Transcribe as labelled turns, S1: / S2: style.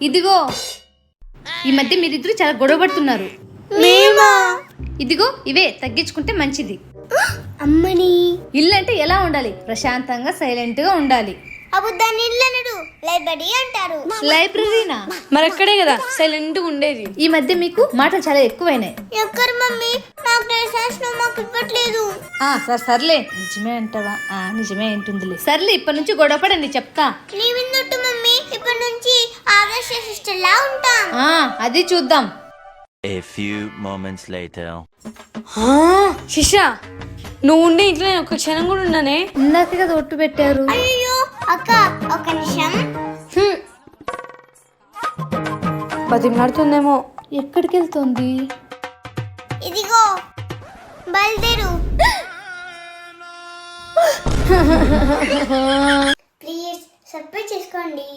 S1: ఇదిగో ఈ మధ్య మీరిద్దరు చాలా గొడవ పడుతున్నారు. ఇదిగో ఇవే తగ్గించుకుంటే మంచిది.
S2: అమ్మని
S1: ఇల్లు అంటే ఎలా ఉండాలి? ప్రశాంతంగా సైలెంట్ గా ఉండాలి.
S2: అబుద్ధాన్ని ఇల్లు అనడు, లైబ్రరీ అంటారు.
S1: లైబ్రరీనా?
S3: మరి అక్కడే కదా సైలెంట్ గా ఉండేది.
S1: ఈ మధ్య మీకు మాటలు చాలా ఎక్కువైనాయి.
S2: ఎక్కరు మమ్మీ, నాకు లైసెన్స్ మాకు ఇవ్వట్లేదు.
S1: సర్లే, నిజమే అంటావా? నిజమే ఉంటుందిలే. సర్లే, ఇప్పటి నుంచి గొడవ పడండి చెప్తా.
S2: నీ విన్నట్టు మమ్మీ, ఇప్పటి నుంచి ఆదర్శ సిస్టర్ లా ఉంటాం.
S1: అది చూద్దాం.
S4: A few moments later.
S3: శిష్య, నువ్వు ఉండే ఇంట్లో నేను ఒక క్షణం కూడా ఉన్నానే.
S1: ఇందాక కదా ఒట్టు పెట్టారు.
S2: అయ్యో అక్క, ఒక నిమిషం.
S3: బతిమలాడుతుందేమో.
S1: ఎక్కడికి వెళ్తుంది?
S2: ఇదిగో బయలుదేరు. ప్లీజ్ సబ్స్క్రైబ్ చేసుకోండి.